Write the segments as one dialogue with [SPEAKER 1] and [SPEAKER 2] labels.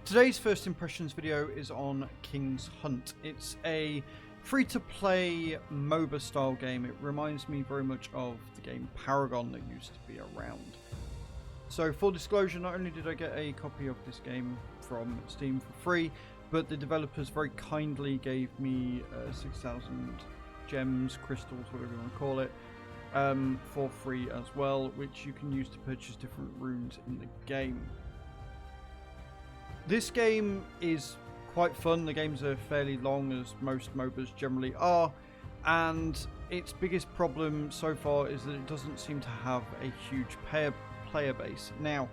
[SPEAKER 1] Today's first impressions video is on Kingshunt. It's a free-to-play MOBA style game. It reminds me very much of the game Paragon that used to be around. So full disclosure, not only did I get a copy of this game from Steam for free, but the developers very kindly gave me 6,000 gems, crystals, whatever you want to call it, for free as well, which you can use to purchase different runes in the game. This game is quite fun. The games are fairly long, as most MOBAs generally are, and its biggest problem so far is that it doesn't seem to have a huge player base. Now,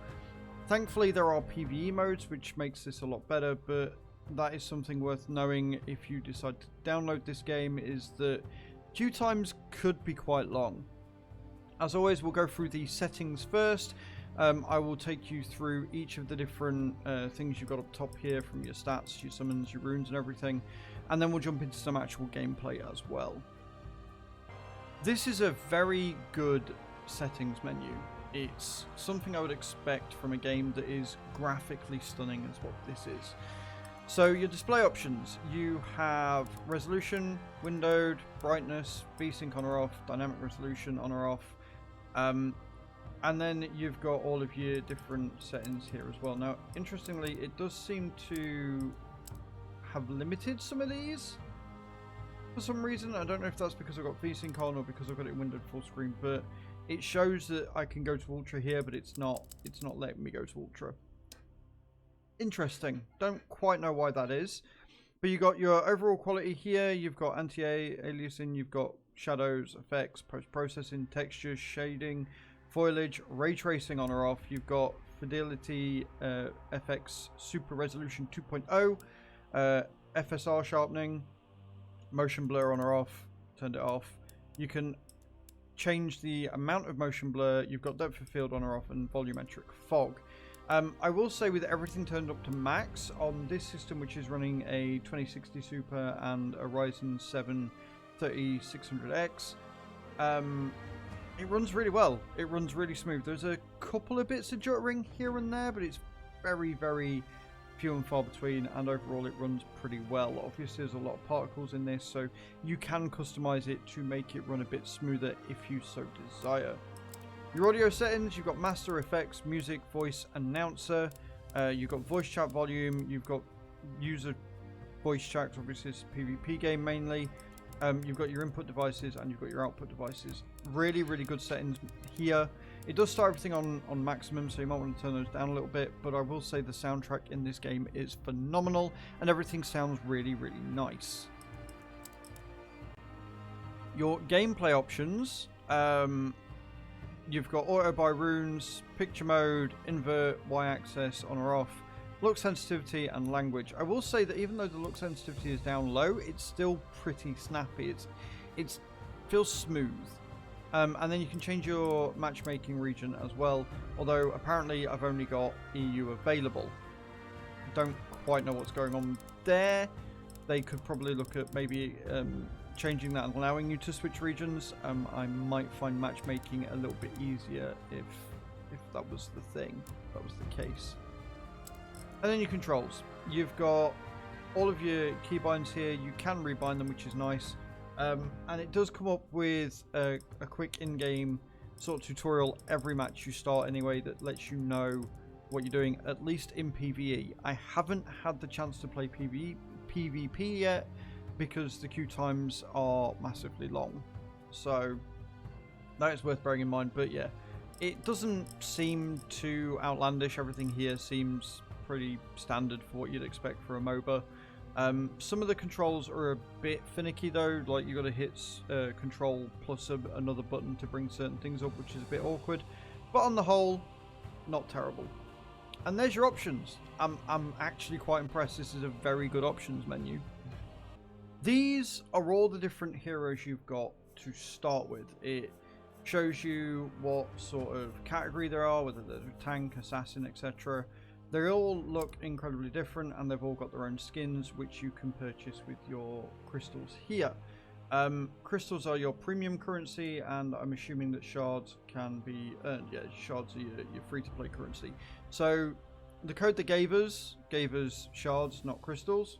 [SPEAKER 1] thankfully there are PvE modes, which makes this a lot better, but that is something worth knowing if you decide to download this game, is that queue times could be quite long. As always, we'll go through the settings first. I will take you through each of the different things you've got up top here, from your stats, your summons, your runes and everything, and then we'll jump into some actual gameplay as well. This is a very good settings menu. It's something I would expect from a game that is graphically stunning as what this is. So your display options, you have resolution, windowed, brightness, VSync on or off, dynamic resolution on or off, and then you've got all of your different settings here as well. Now, interestingly, it does seem to have limited some of these for some reason. I don't know if that's because I've got VSync on or because I've got it windowed full screen, but it shows that I can go to ultra here, but it's not letting me go to ultra. Interesting. Don't quite know why that is. But you've got your overall quality here, you've got anti-aliasing, you've got shadows, effects, post-processing, textures, shading, foliage, ray tracing on or off. You've got fidelity, FX super resolution 2.0, FSR sharpening, motion blur on or off, turned it off. You can change the amount of motion blur. You've got depth of field on or off, and volumetric fog. I will say, with everything turned up to max on this system, which is running a 2060 Super and a Ryzen 7 3600X, it runs really well. It runs really smooth. There's a couple of bits of juttering here and there, but it's very, very few and far between, and overall it runs pretty well. Obviously there's a lot of particles in this, so you can customize it to make it run a bit smoother if you so desire. Your audio settings, you've got master, effects, music, voice, announcer, you've got voice chat volume, you've got user voice chats. Obviously it's a PvP game mainly. You've got your input devices and you've got your output devices. Really, really good settings here. It does start everything on maximum, so you might want to turn those down a little bit, but I will say the soundtrack in this game is phenomenal and everything sounds really, really nice. Your gameplay options, you've got auto buy runes, picture mode, invert, y-axis, on or off, look sensitivity, and language. I will say that even though the look sensitivity is down low, it's still pretty snappy. It feels smooth. And then you can change your matchmaking region as well, although apparently I've only got EU available. Don't quite know what's going on there. They could probably look at maybe changing that and allowing you to switch regions. I might find matchmaking a little bit easier if that was the thing, if that was the case. And then your controls. You've got all of your keybinds here. You can rebind them, which is nice. And it does come up with a quick in-game sort of tutorial every match you start anyway, that lets you know what you're doing, at least in PvE. I haven't had the chance to play PvP yet because the queue times are massively long. So that is worth bearing in mind. But yeah, it doesn't seem too outlandish. Everything here seems pretty standard for what you'd expect for a MOBA. Some of the controls are a bit finicky though, like you got to hit control plus another button to bring certain things up, which is a bit awkward, but on the whole, not terrible. And there's your options. I'm actually quite impressed. This is a very good options menu. These are all the different heroes you've got to start with. It shows you what sort of category there are, whether they're a tank, assassin, etc. They all look incredibly different, and they've all got their own skins, which you can purchase with your crystals here. Crystals are your premium currency, and I'm assuming that shards can be earned. Yeah, shards are your free-to-play currency. So the code they gave us shards, not crystals.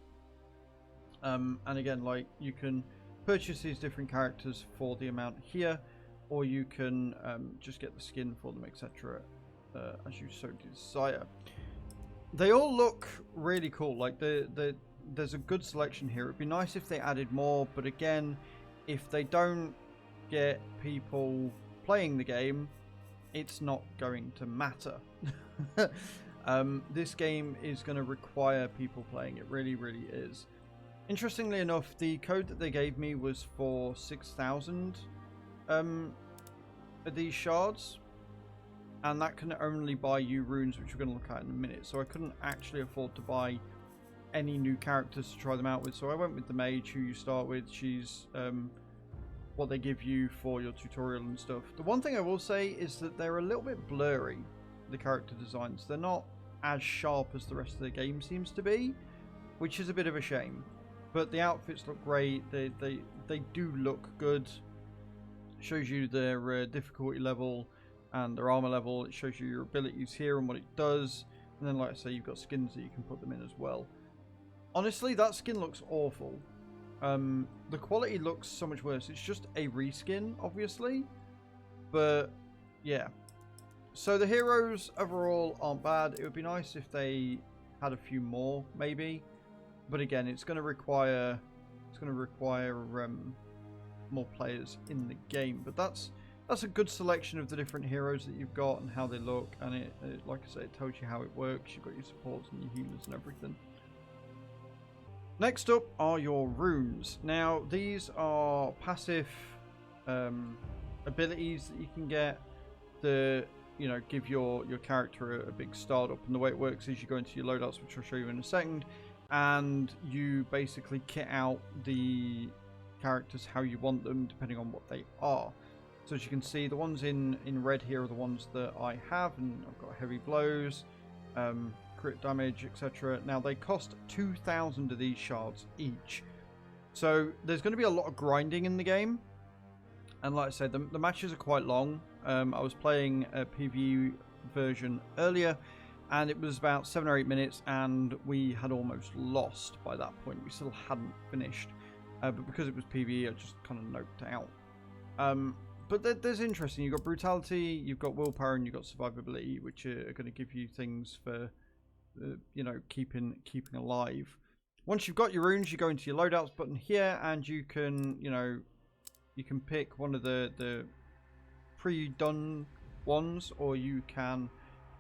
[SPEAKER 1] And again, like, you can purchase these different characters for the amount here, or you can just get the skin for them, etc. As you so desire. They all look really cool. Like, there's a good selection here. It'd be nice if they added more, but again, if they don't get people playing the game, it's not going to matter. This game is going to require people playing. It really, really is. Interestingly enough, the code that they gave me was for 6,000 of these shards, and that can only buy you runes, which we're going to look at in a minute. So I couldn't actually afford to buy any new characters to try them out with, so I went with the mage who you start with. She's what they give you for your tutorial and stuff. The one thing I will say is that they're a little bit blurry, the character designs. They're not as sharp as the rest of the game seems to be, which is a bit of a shame. But the outfits look great. They do look good. It shows you their difficulty level and their armor level. It shows you your abilities here and what it does. And then, like I say, you've got skins that you can put them in as well. Honestly, that skin looks awful. The quality looks so much worse. It's just a reskin, obviously. But, yeah. So the heroes overall aren't bad. It would be nice if they had a few more, maybe. But again, it's going to require more players in the game. But that's a good selection of the different heroes that you've got and how they look. And it like I say, it tells you how it works. You've got your supports and your healers and everything. Next up are your runes. Now, these are passive abilities that you can get that, you know, give your character a big start up. And the way it works is you go into your loadouts, which I'll show you in a second, and you basically kit out the characters how you want them, depending on what they are. So as you can see, the ones in red here are the ones that I have, and I've got heavy blows, crit damage, etc. Now, they cost 2,000 of these shards each. So there's going to be a lot of grinding in the game. And like I said, the matches are quite long. I was playing a PvE version earlier, and it was about 7 or 8 minutes, and we had almost lost by that point. We still hadn't finished. But because it was PvE, I just kind of noped out. But there's interesting. You've got brutality, you've got willpower, and you've got survivability, which are going to give you things for, you know, keeping alive. Once you've got your runes, you go into your loadouts button here, and you can, you know, you can pick one of the pre-done ones, or you can,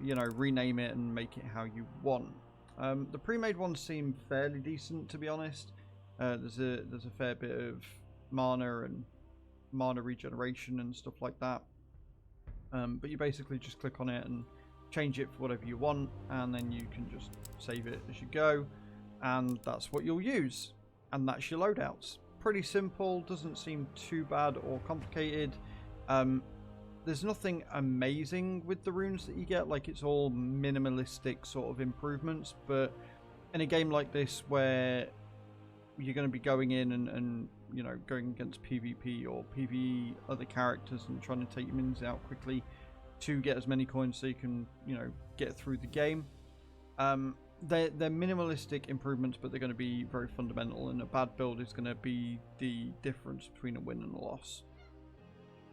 [SPEAKER 1] you know, rename it and make it how you want. The pre-made ones seem fairly decent, to be honest. There's a fair bit of mana and mana regeneration and stuff like that. But you basically just click on it and change it for whatever you want, and then you can just save it as you go, and that's what you'll use, and that's your loadouts. Pretty simple, doesn't seem too bad or complicated. There's nothing amazing with the runes that you get, like it's all minimalistic sort of improvements, but in a game like this where you're going to be going in and you know, going against PvP or PvE other characters and trying to take your minions out quickly to get as many coins so you can, you know, get through the game. They're minimalistic improvements, but they're going to be very fundamental, and a bad build is going to be the difference between a win and a loss.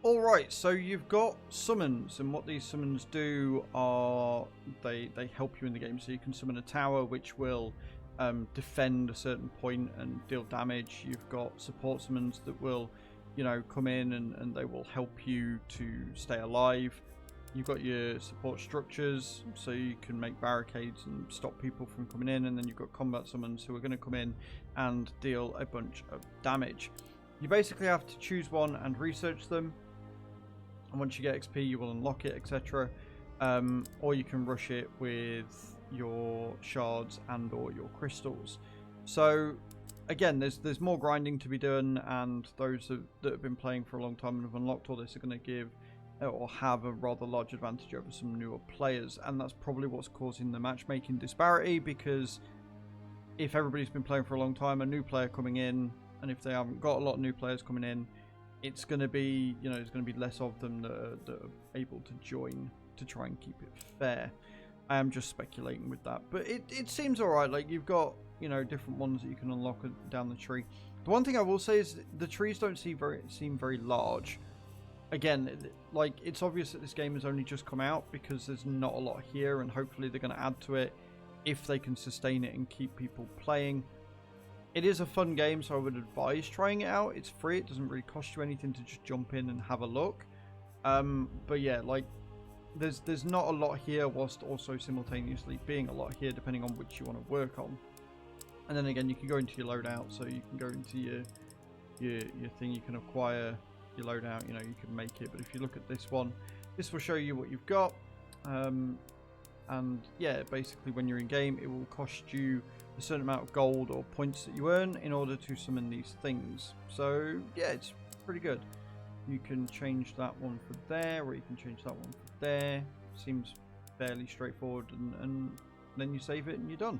[SPEAKER 1] Alright, so you've got summons, and what these summons do are they help you in the game. So you can summon a tower which will defend a certain point and deal damage. You've got support summons that will, you know, come in and they will help you to stay alive. You've got your support structures, so you can make barricades and stop people from coming in, and then you've got combat summons who are going to come in and deal a bunch of damage. You basically have to choose one and research them, and once you get XP you will unlock it, etc. Or you can rush it with your shards and or your crystals. So again, there's more grinding to be done, and those that have been playing for a long time and have unlocked all this are going to give or have a rather large advantage over some newer players, and that's probably what's causing the matchmaking disparity, because if everybody's been playing for a long time, a new player coming in, and if they haven't got a lot of new players coming in, it's going to be, you know, there's going to be less of them that are able to join to try and keep it fair. I am just speculating with that, but it seems alright. Like, you've got, you know, different ones that you can unlock down the tree. The one thing I will say is the trees don't seem very large. Again, like, it's obvious that this game has only just come out because there's not a lot here, and hopefully they're going to add to it if they can sustain it and keep people playing. It is a fun game, so I would advise trying it out. It's free. It doesn't really cost you anything to just jump in and have a look. But yeah, like, there's not a lot here, whilst also simultaneously being a lot here, depending on which you want to work on. And then again, you can go into your loadout, so you can go into your thing. You can acquire your loadout. You know, you can make it. But if you look at this one, this will show you what you've got. And yeah, basically when you're in game, it will cost you a certain amount of gold or points that you earn in order to summon these things. So yeah, it's pretty good. You can change that one for there, or you can change that one for there. Seems fairly straightforward, and then you save it and you're done.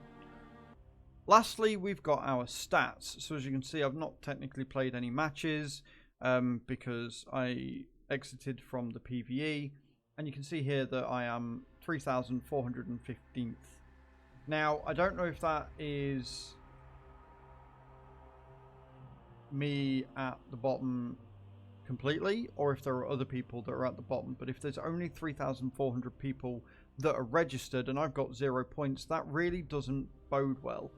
[SPEAKER 1] Lastly, we've got our stats. So as you can see, I've not technically played any matches because I exited from the PvE, and you can see here that I am 3,415th. Now, I don't know if that is me at the bottom completely, or if there are other people that are at the bottom. But if there's only 3,400 people that are registered and I've got 0 points, that really doesn't bode well.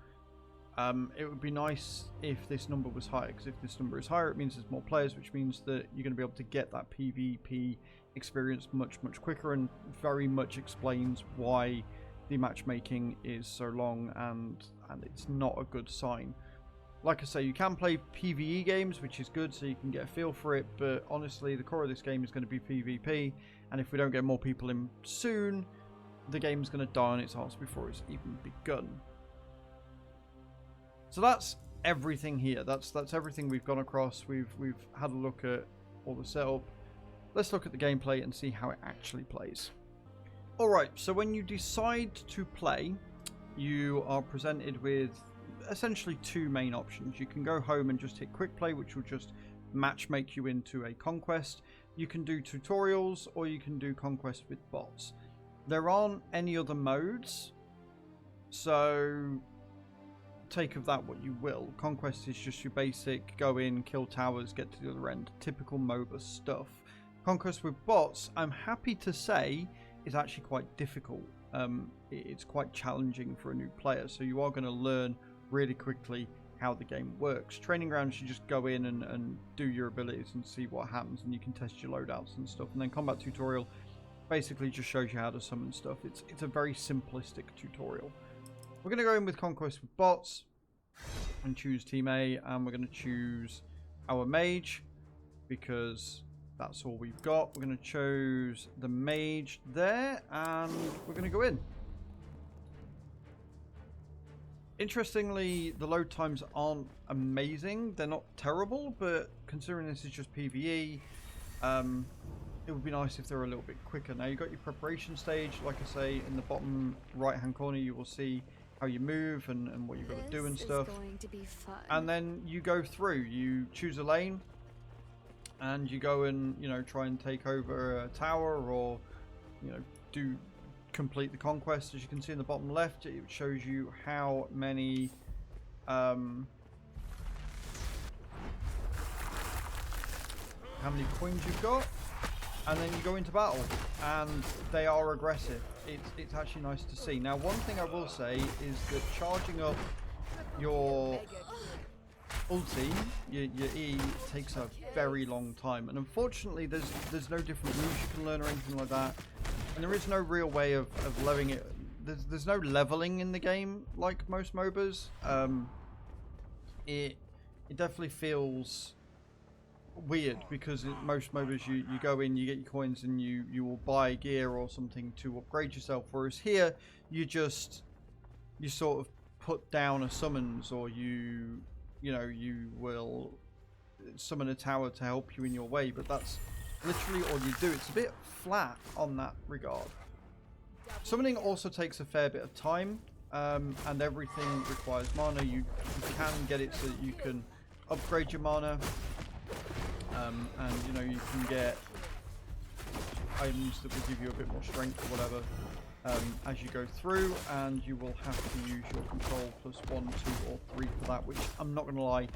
[SPEAKER 1] It would be nice if this number was higher, because if this number is higher, it means there's more players, which means that you're going to be able to get that PvP experience much quicker, and very much explains why the matchmaking is so long, and it's not a good sign. Like I say, you can play PvE games, which is good, so you can get a feel for it, but honestly, the core of this game is going to be PvP, and if we don't get more people in soon, the game's going to die on its arse before it's even begun. So that's everything here. That's everything we've gone across. We've had a look at all the setup. Let's look at the gameplay and see how it actually plays. Alright, so when you decide to play, you are presented with essentially two main options. You can go home and just hit quick play, which will just match make you into a conquest. You can do tutorials, or you can do conquest with bots. There aren't any other modes, so take of that what you will. Conquest is just your basic go in, kill towers, get to the other end, typical MOBA stuff. Conquest with bots, I'm happy to say, is actually quite difficult. It's quite challenging for a new player, so you are going to learn really quickly how the game works. Training grounds, you just go in and do your abilities and see what happens, and you can test your loadouts and stuff. And then combat tutorial basically just shows you how to summon stuff. It's a very simplistic tutorial. We're going to go in with Conquest with bots and choose Team A, and we're going to choose our mage because that's all we've got. We're going to choose the mage there, and we're going to go in. Interestingly, the load times aren't amazing. They're not terrible, but considering this is just PvE, it would be nice if they were a little bit quicker. Now, you've got your preparation stage. Like I say, in the bottom right-hand corner, you will see how you move and what you've got to do and stuff. And then you go through. You choose a lane, and you go and, you know, try and take over a tower, or, you know, complete the conquest. As you can see in the bottom left, it shows you how many coins you've got, and then you go into battle, and they are aggressive. It's actually nice to see. Now, one thing I will say is that charging up your ulti, your E, takes a very long time, and unfortunately there's no different moves you can learn or anything like that, and there is no real way of leveling it. There's no leveling in the game like most MOBAs. It definitely feels weird, because in most MOBAs you go in, you get your coins, and you will buy gear or something to upgrade yourself, whereas here you sort of put down a summons, or you will summon a tower to help you in your way, but that's literally all you do. It's a bit flat on that regard. Summoning also takes a fair bit of time, and everything requires mana. You can get it so that you can upgrade your mana, and you know, you can get items that will give you a bit more strength or whatever. as you go through, and you will have to use your control plus 1, 2, or 3 for that, which I'm not going to lie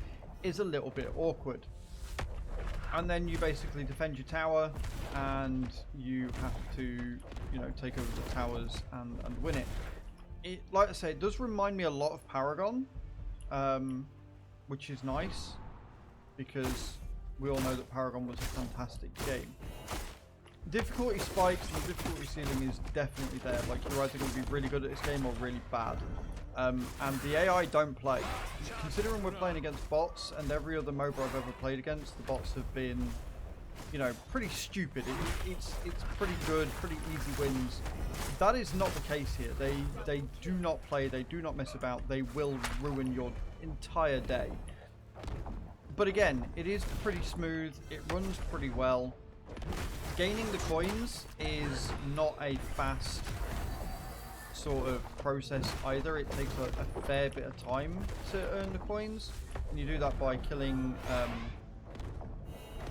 [SPEAKER 1] is a little bit awkward. And then you basically defend your tower, and you have to, you know, take over the towers and win it. Like I say, it does remind me a lot of Paragon, which is nice, because we all know that Paragon was a fantastic game. Difficulty spikes and the difficulty ceiling is definitely there. Like, you're either going to be really good at this game or really bad. And the AI don't play. Considering we're playing against bots, and every other MOBA I've ever played against, the bots have been, you know, pretty stupid. It's pretty good, pretty easy wins. That is not the case here. They do not play, they do not mess about, they will ruin your entire day. But again, it is pretty smooth, it runs pretty well. Gaining the coins is not a fast sort of process either. It takes a fair bit of time to earn the coins, and you do that by killing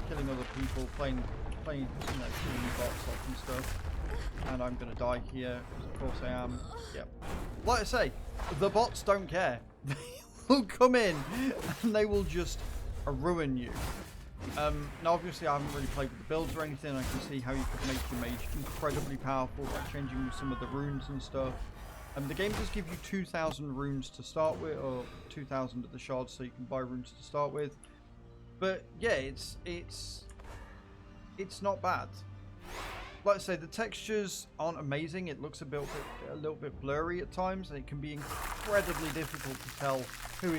[SPEAKER 1] killing other people, playing you know, killing bots off and stuff. And I'm gonna die here, because of course I am. Yep. Like I say, the bots don't care. They will come in and they will just ruin you. Now obviously I haven't really played with the builds or anything. I can see how you could make your mage incredibly powerful by changing some of the runes and stuff. The game does give you 2,000 runes to start with, or 2,000 at the shards, so you can buy runes to start with. But yeah, it's not bad. Like I say, the textures aren't amazing. It looks a little bit blurry at times, and it can be incredibly difficult to tell who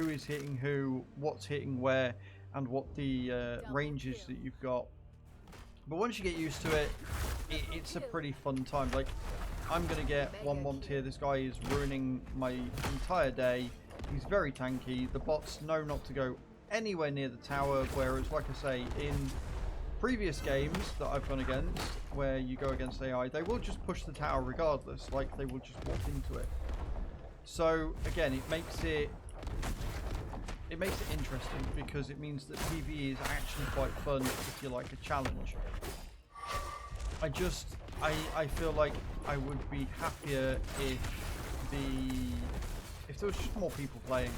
[SPEAKER 1] is hitting who, what's hitting where, and what the range is that you've got. But once you get used to it, it's a pretty fun time. Like, I'm going to get 1-1 here. This guy is ruining my entire day. He's very tanky. The bots know not to go anywhere near the tower, whereas, like I say, in previous games that I've gone against, where you go against AI, they will just push the tower regardless. Like, they will just walk into it. So, again, it makes it interesting, because it means that PvE is actually quite fun if you like a challenge. I feel like I would be happier if there was just more people playing,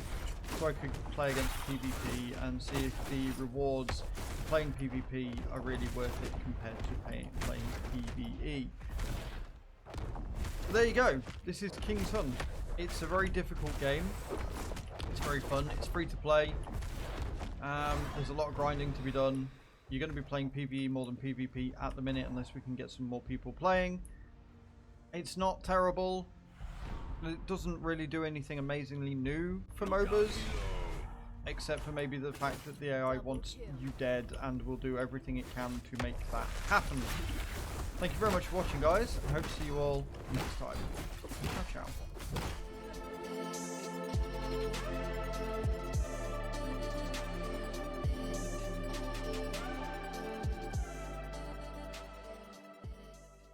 [SPEAKER 1] so I could play against PvP and see if the rewards for playing PvP are really worth it compared to playing PvE. But there you go. This is Kingshunt. It's a very difficult game. It's very fun. It's free to play. There's a lot of grinding to be done. You're going to be playing PvE more than PvP at the minute, unless we can get some more people playing. It's not terrible. It doesn't really do anything amazingly new for MOBAs, except for maybe the fact that the AI wants you dead and will do everything it can to make that happen. Thank you very much for watching, guys. I hope to see you all next time. Ciao, ciao.